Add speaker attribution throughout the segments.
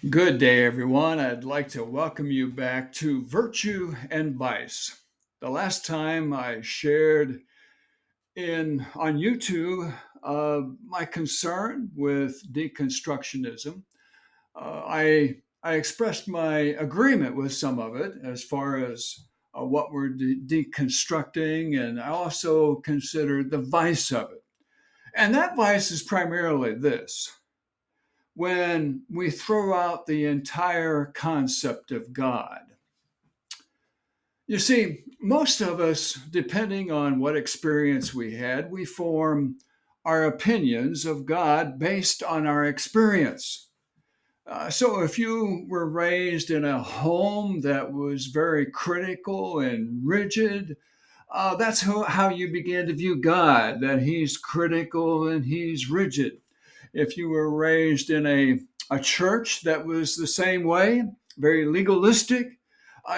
Speaker 1: Good day, everyone. I'd like to welcome you back to Virtue and Vice. The last time I shared on YouTube my concern with deconstructionism, I expressed my agreement with some of it as far as what we're deconstructing, and I also considered the vice of it. And that vice is primarily this: when we throw out the entire concept of God. You see, most of us, depending on what experience we had, we form our opinions of God based on our experience. So if you were raised in a home that was very critical and rigid, that's how you began to view God, that he's critical and he's rigid. If you were raised in a church that was the same way, very legalistic,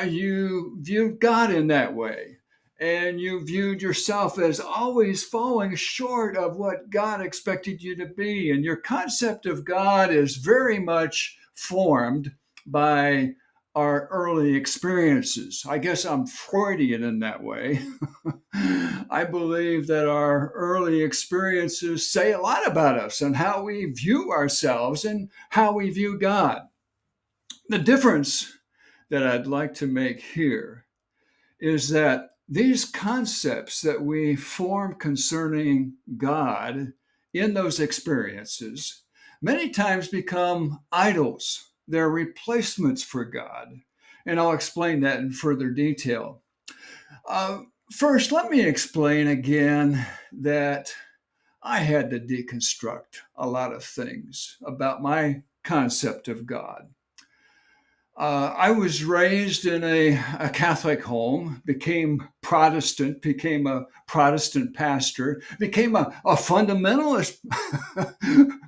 Speaker 1: you viewed God in that way. And you viewed yourself as always falling short of what God expected you to be. And your concept of God is very much formed by our early experiences. I guess I'm Freudian in that way. I believe that our early experiences say a lot about us and how we view ourselves and how we view God. The difference that I'd like to make here is that these concepts that we form concerning God in those experiences many times become idols. They're replacements for God. And I'll explain that in further detail. Uh, First, let me explain again that I had to deconstruct a lot of things about my concept of God. I was raised in a Catholic home, became Protestant, became a Protestant pastor, became a fundamentalist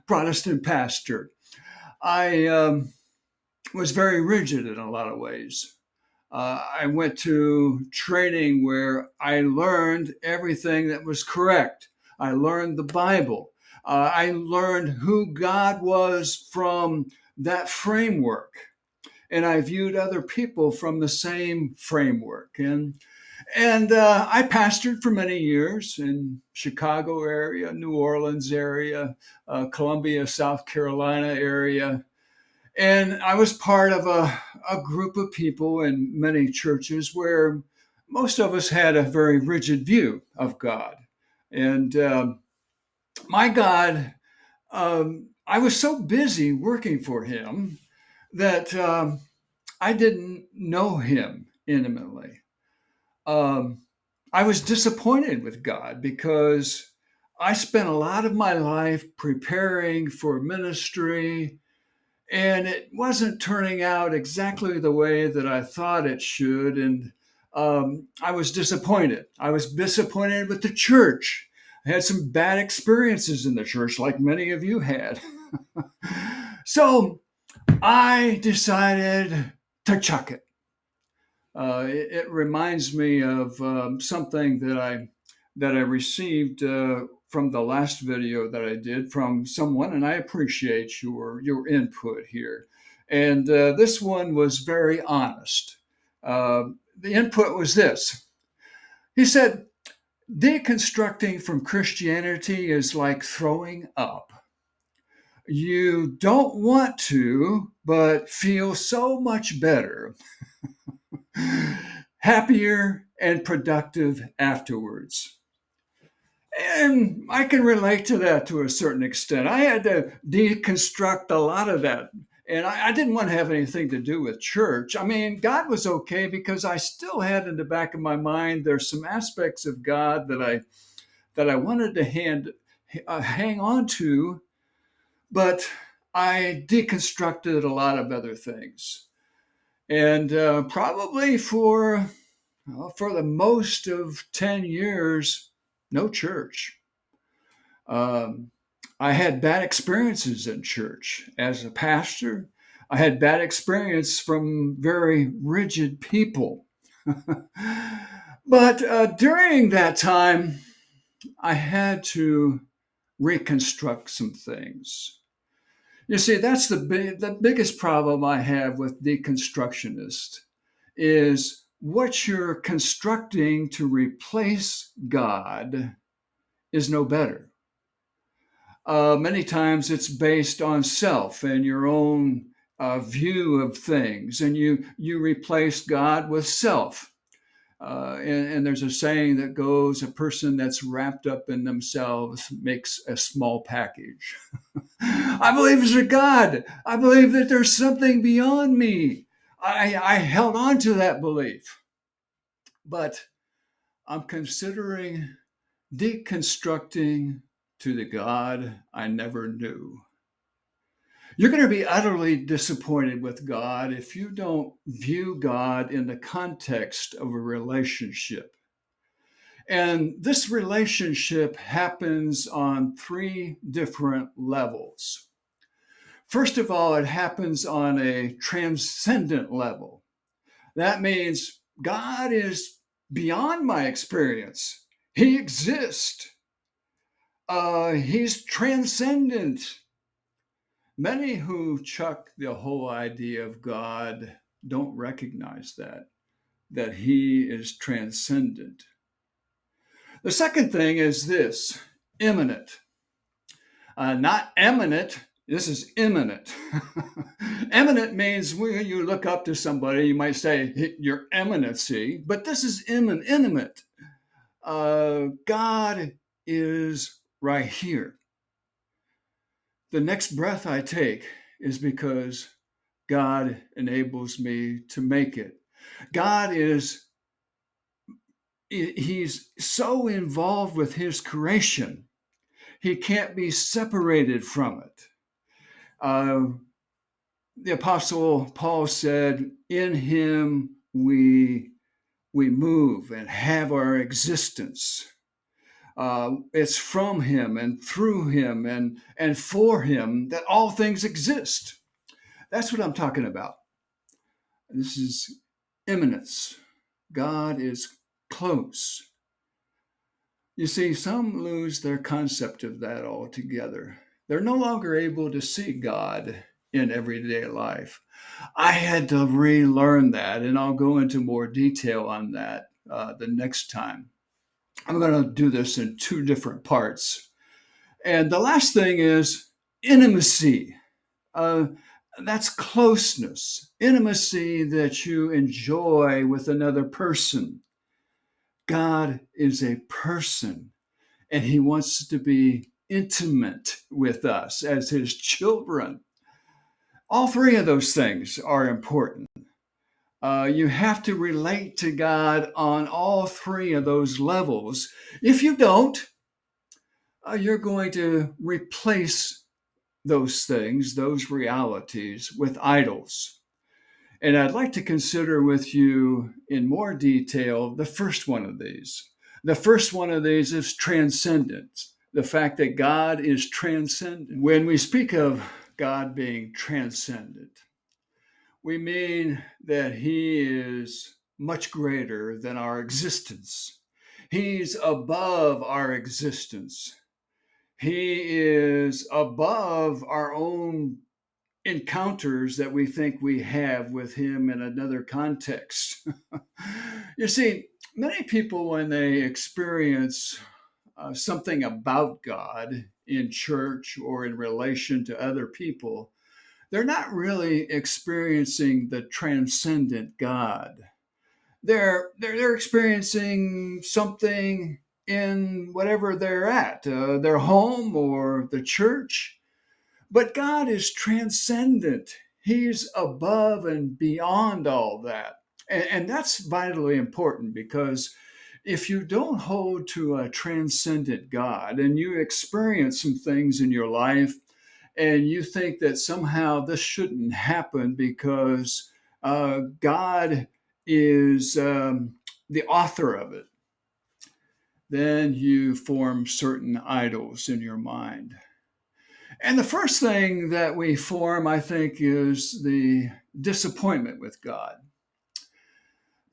Speaker 1: Protestant pastor. I was very rigid in a lot of ways. I went to training where I learned everything that was correct. I learned the Bible. I learned who God was from that framework. And I viewed other people from the same framework. And I pastored for many years in Chicago area, New Orleans area, Columbia, South Carolina area. And I was part of a group of people in many churches where most of us had a very rigid view of God. And my God, I was so busy working for him that I didn't know him intimately. Um, I was disappointed with God because I spent a lot of my life preparing for ministry, and it wasn't turning out exactly the way that I thought it should. And I was disappointed. I was disappointed with the church. I had some bad experiences in the church, like many of you had. So I decided to chuck it. It reminds me of something that I received from the last video that I did from someone, and I appreciate your input here. And this one was very honest. The input was this. He said, "Deconstructing from Christianity is like throwing up. You don't want to, but feel so much better, happier and productive afterwards." And I can relate to that to a certain extent. I had to deconstruct a lot of that. And I didn't want to have anything to do with church. I mean, God was okay because I still had in the back of my mind, there's some aspects of God that I wanted to hang on to, but I deconstructed a lot of other things. And probably for For the most of 10 years, no church. Um, I had bad experiences in church as a pastor. I had bad experience from very rigid people. But during that time, I had to reconstruct some things. You see, that's the biggest problem I have with deconstructionists is what you're constructing to replace God is no better. Many times it's based on self and your own view of things, and you replace God with self. And there's a saying that goes, a person that's wrapped up in themselves makes a small package. I believe there's a God. I believe that there's something beyond me. I held on to that belief, but I'm considering deconstructing to the God I never knew. You're going to be utterly disappointed with God if you don't view God in the context of a relationship. And this relationship happens on three different levels. First of all, it happens on a transcendent level. That means God is beyond my experience. He exists. He's transcendent. Many who chuck the whole idea of God don't recognize that He is transcendent. The second thing is this immanent. Not eminent. This is imminent. Eminent means when you look up to somebody, you might say, Your Eminency, but this is intimate. God is right here. The next breath I take is because God enables me to make it. God is, He's so involved with His creation, He can't be separated from it. Uh, the Apostle Paul said, In Him we move and have our existence. It's from Him and through Him and for Him that all things exist. That's what I'm talking about. This is immanence. God is close. You see, some lose their concept of that altogether. They're no longer able to see God in everyday life. I had to relearn that, and I'll go into more detail on that the next time. I'm going to do this in two different parts. And the last thing is intimacy. Uh, that's closeness, intimacy that you enjoy with another person. God is a person, and He wants to be intimate with us as His children. All three of those things are important. You have to relate to God on all three of those levels. If you don't, you're going to replace those things, those realities, with idols. And I'd like to consider with you in more detail the first one of these. The first one of these is transcendence, the fact that God is transcendent. When we speak of God being transcendent, we mean that He is much greater than our existence. He's above our existence. He is above our own encounters that we think we have with Him in another context. You see, many people, when they experience something about God in church or in relation to other people, they're not really experiencing the transcendent God. They're experiencing something in whatever they're at, their home or the church. But God is transcendent. He's above and beyond all that. And that's vitally important because if you don't hold to a transcendent God and you experience some things in your life and you think that somehow this shouldn't happen because God is the author of it, then you form certain idols in your mind. And the first thing that we form, I think, is the disappointment with God.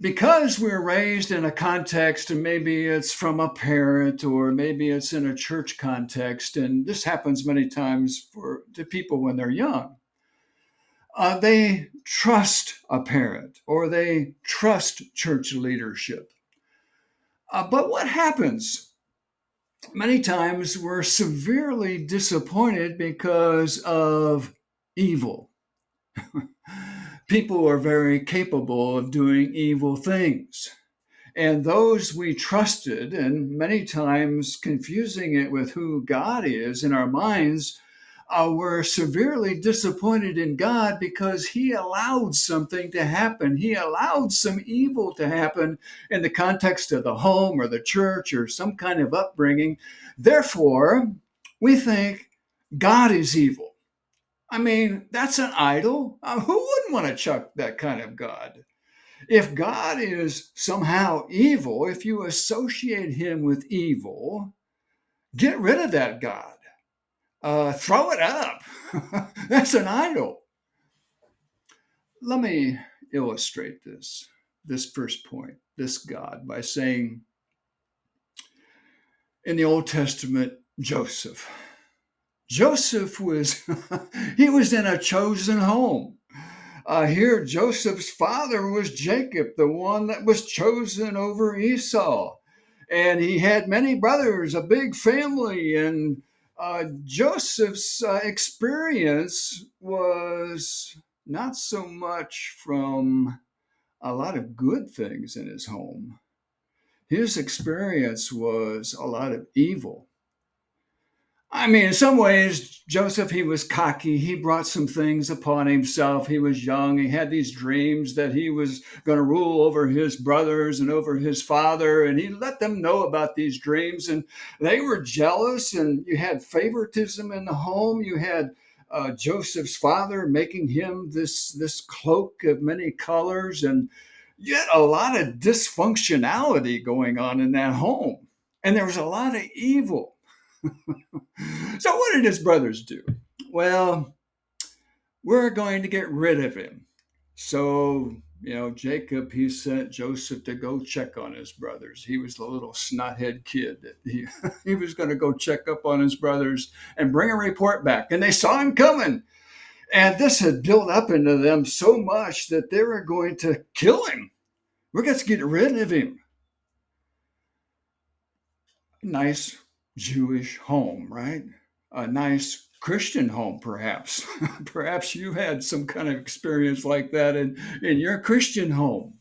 Speaker 1: Because we're raised in a context, and maybe it's from a parent or maybe it's in a church context, and this happens many times to people when they're young. They trust a parent or they trust church leadership. But what happens? Many times we're severely disappointed because of evil. People are very capable of doing evil things. And those we trusted, and many times confusing it with who God is in our minds, were severely disappointed in God because He allowed something to happen. He allowed some evil to happen in the context of the home or the church or some kind of upbringing. Therefore, we think God is evil. I mean, that's an idol. Who wouldn't want to chuck that kind of God? If God is somehow evil, if you associate him with evil, get rid of that God. Throw it up. That's an idol. Let me illustrate this first point, this God, by saying in the Old Testament, Joseph. Joseph was, he was in a chosen home. Here, Joseph's father was Jacob, the one that was chosen over Esau. And he had many brothers, a big family. And Joseph's experience was not so much from a lot of good things in his home. His experience was a lot of evil. I mean, in some ways, Joseph, he was cocky. He brought some things upon himself. He was young. He had these dreams that he was going to rule over his brothers and over his father. And he let them know about these dreams. And they were jealous. And you had favoritism in the home. You had Joseph's father making him this cloak of many colors. And yet a lot of dysfunctionality going on in that home. And there was a lot of evil. So, what did his brothers do? Well, we're going to get rid of him. So, Jacob, he sent Joseph to go check on his brothers. He was the little snothead kid that he was going to go check up on his brothers and bring a report back. And they saw him coming. And this had built up into them so much that they were going to kill him. We're going to get rid of him. Nice Jewish home, right? A nice Christian home, perhaps. Perhaps you had some kind of experience like that in your Christian home.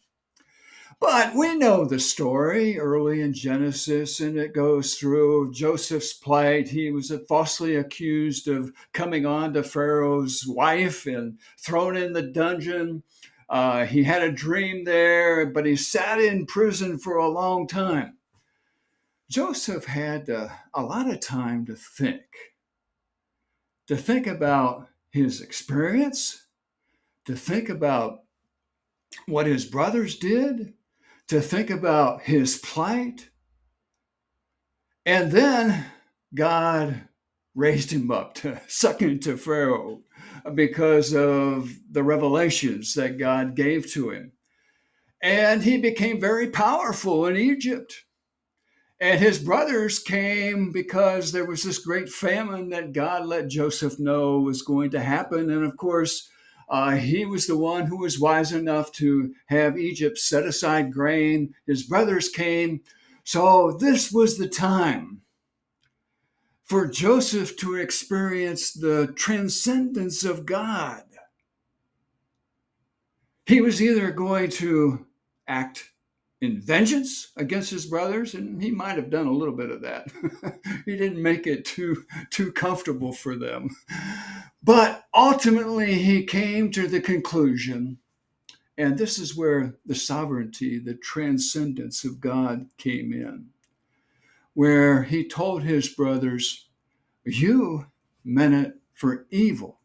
Speaker 1: But we know the story early in Genesis, and it goes through Joseph's plight. He was falsely accused of coming on to Pharaoh's wife and thrown in the dungeon. He had a dream there, but he sat in prison for a long time. Joseph had a lot of time to think about his experience, to think about what his brothers did, to think about his plight. And then God raised him up to second to Pharaoh because of the revelations that God gave to him. And he became very powerful in Egypt. And his brothers came because there was this great famine that God let Joseph know was going to happen. And of course, he was the one who was wise enough to have Egypt set aside grain. His brothers came. So this was the time for Joseph to experience the transcendence of God. He was either going to act in vengeance against his brothers, and he might have done a little bit of that. He didn't make it too comfortable for them. But ultimately, he came to the conclusion, and this is where the sovereignty, the transcendence of God came in, where he told his brothers, you meant it for evil,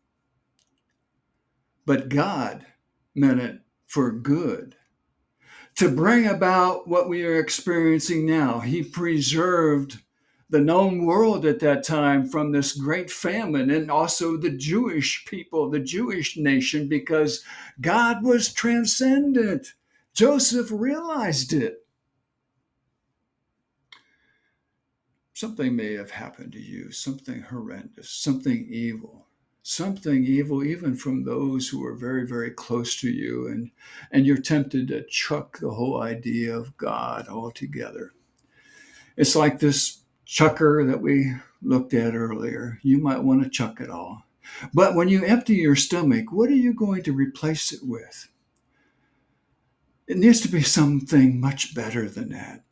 Speaker 1: but God meant it for good, to bring about what we are experiencing now. He preserved the known world at that time from this great famine, and also the Jewish people, the Jewish nation, because God was transcendent. Joseph realized it. Something may have happened to you, something horrendous, something evil even from those who are very, very close to you, and you're tempted to chuck the whole idea of God altogether. It's like this chucker that we looked at earlier. You might want to chuck it all. But when you empty your stomach, what are you going to replace it with? It needs to be something much better than that.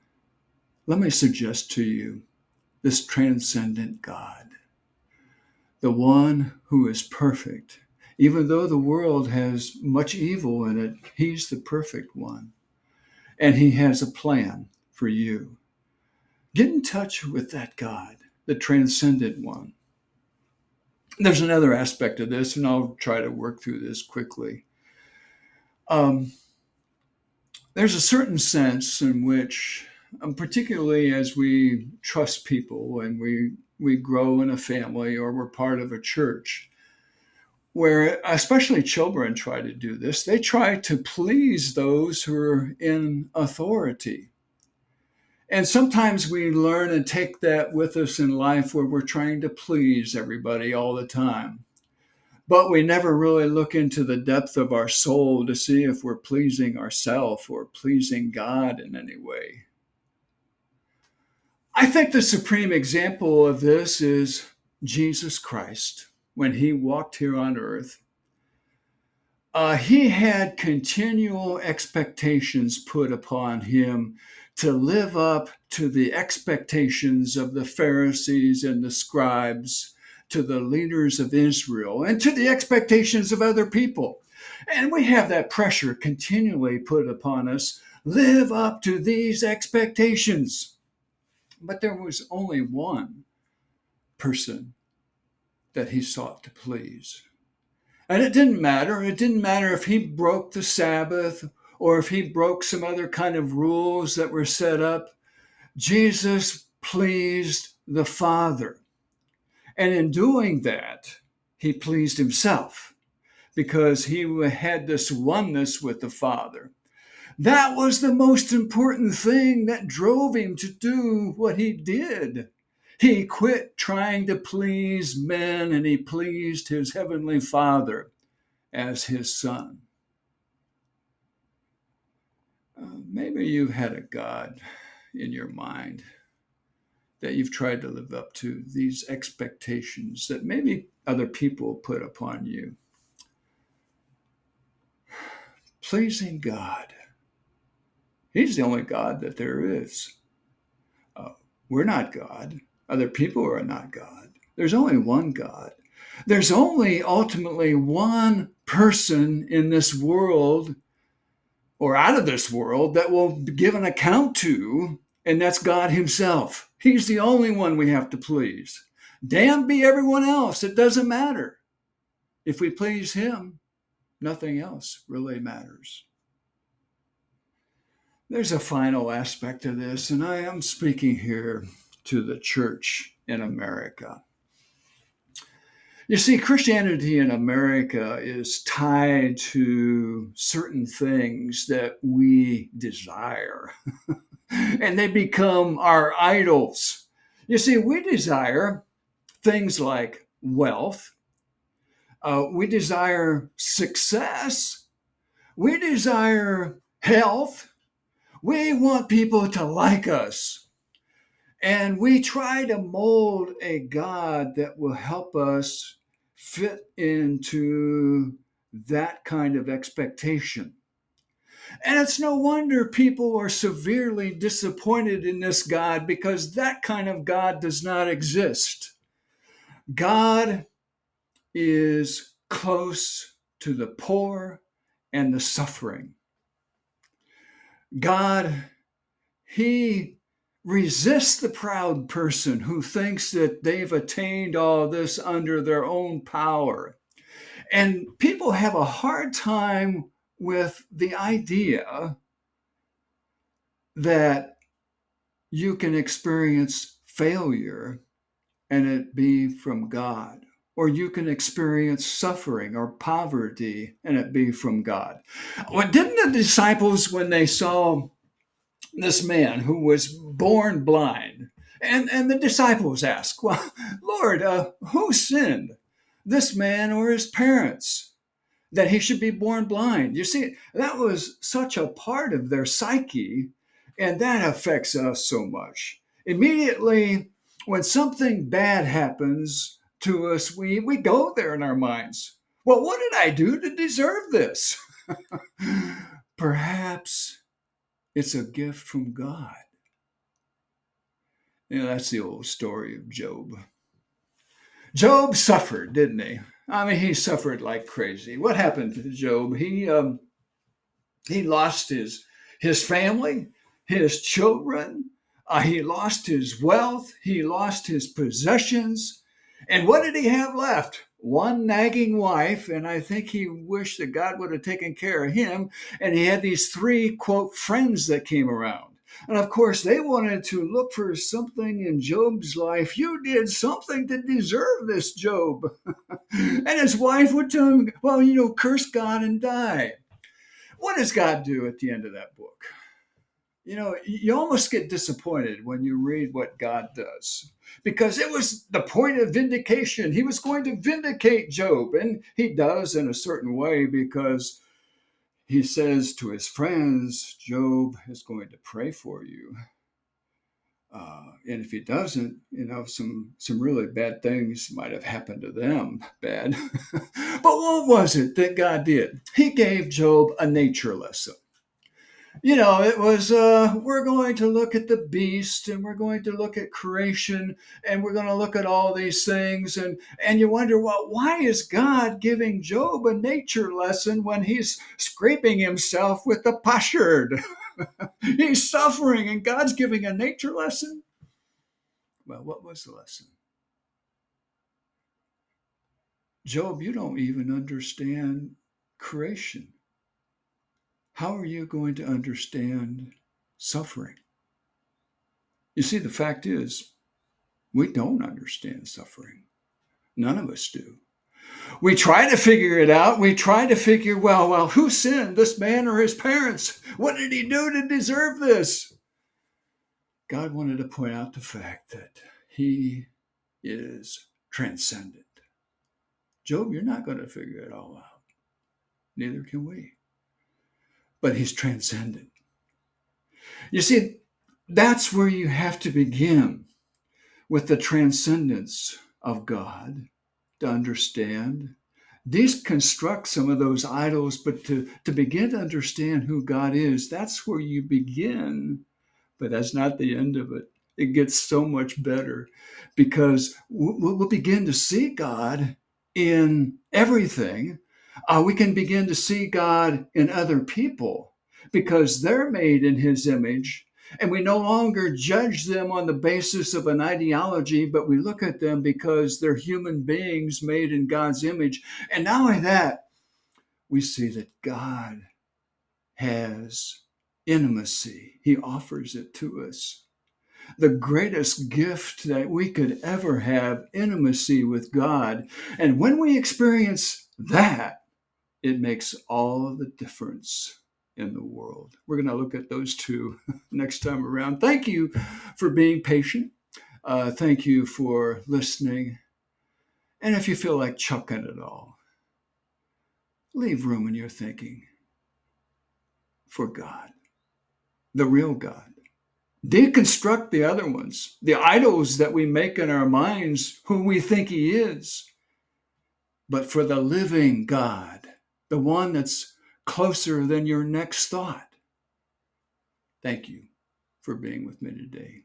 Speaker 1: Let me suggest to you this transcendent God, the one who is perfect. Even though the world has much evil in it, he's the perfect one. And he has a plan for you. Get in touch with that God, the transcendent one. There's another aspect of this, and I'll try to work through this quickly. Um, there's a certain sense in which, particularly as we trust people and we grow in a family or we're part of a church, where especially children try to do this, they try to please those who are in authority. And sometimes we learn and take that with us in life where we're trying to please everybody all the time. But we never really look into the depth of our soul to see if we're pleasing ourselves or pleasing God in any way. I think the supreme example of this is Jesus Christ. When he walked here on earth, he had continual expectations put upon him to live up to the expectations of the Pharisees and the scribes, to the leaders of Israel, and to the expectations of other people. And we have that pressure continually put upon us. Live up to these expectations. But there was only one person that he sought to please. And it didn't matter. It didn't matter if he broke the Sabbath or if he broke some other kind of rules that were set up. Jesus pleased the Father. And in doing that, he pleased himself because he had this oneness with the Father. That was the most important thing that drove him to do what he did. He quit trying to please men and he pleased his heavenly Father as his son. Maybe you've had a God in your mind that you've tried to live up to, these expectations that maybe other people put upon you. Pleasing God. He's the only God that there is. We're not God. Other people are not God. There's only one God. There's only ultimately one person in this world or out of this world that will give an account to, and that's God himself. He's the only one we have to please. Damned be everyone else. It doesn't matter. If we please him, nothing else really matters. There's a final aspect of this, and I am speaking here to the church in America. You see, Christianity in America is tied to certain things that we desire, and they become our idols. You see, we desire things like wealth, we desire success, we desire health, we want people to like us. And we try to mold a God that will help us fit into that kind of expectation. And it's no wonder people are severely disappointed in this God because that kind of God does not exist. God is close to the poor and the suffering. God, he resists the proud person who thinks that they've attained all this under their own power. And people have a hard time with the idea that you can experience failure and it be from God. Or you can experience suffering or poverty and it be from God. Well, didn't the disciples, when they saw this man who was born blind, and the disciples asked, well, Lord, who sinned, this man or his parents, that he should be born blind? You see, that was such a part of their psyche, and that affects us so much. Immediately, when something bad happens to us, we go there in our minds. Well, what did I do to deserve this? Perhaps it's a gift from God. That's the old story of Job. Job suffered, didn't he? I mean, he suffered like crazy. What happened to Job? He lost his family, his children. He lost his wealth. He lost his possessions. And what did he have left? One nagging wife, and I think he wished that God would have taken care of him. And he had these three, quote, friends that came around. And of course, they wanted to look for something in Job's life. You did something to deserve this, Job. And his wife would tell him, well, curse God and die. What does God do at the end of that book? You almost get disappointed when you read what God does, because it was the point of vindication. He was going to vindicate Job, and he does in a certain way, because he says to his friends, Job is going to pray for you. And if he doesn't, some really bad things might have happened to them, bad. But what was it that God did? He gave Job a nature lesson. It was, we're going to look at the beast, and we're going to look at creation, and we're going to look at all these things. And you wonder, well, why is God giving Job a nature lesson when he's scraping himself with the potsherd? He's suffering, and God's giving a nature lesson? Well, what was the lesson? Job, you don't even understand creation. How are you going to understand suffering? You see, the fact is, we don't understand suffering. None of us do. We try to figure it out. We try to figure, well, who sinned, this man or his parents? What did he do to deserve this? God wanted to point out the fact that he is transcendent. Job, you're not going to figure it all out. Neither can we. But he's transcendent. You see, that's where you have to begin, with the transcendence of God, to understand, deconstruct some of those idols, but to begin to understand who God is. That's where you begin, but that's not the end of it. It gets so much better, because we'll begin to see God in everything. We can begin to see God in other people, because they're made in his image. And we no longer judge them on the basis of an ideology, but we look at them because they're human beings made in God's image. And not only that, we see that God has intimacy. He offers it to us. The greatest gift that we could ever have, intimacy with God. And when we experience that, it makes all the difference in the world. We're going to look at those two next time around. Thank you for being patient. Thank you for listening. And if you feel like chucking it all, leave room in your thinking for God, the real God. Deconstruct the other ones, the idols that we make in our minds, who we think he is. But for the living God, the one that's closer than your next thought. Thank you for being with me today.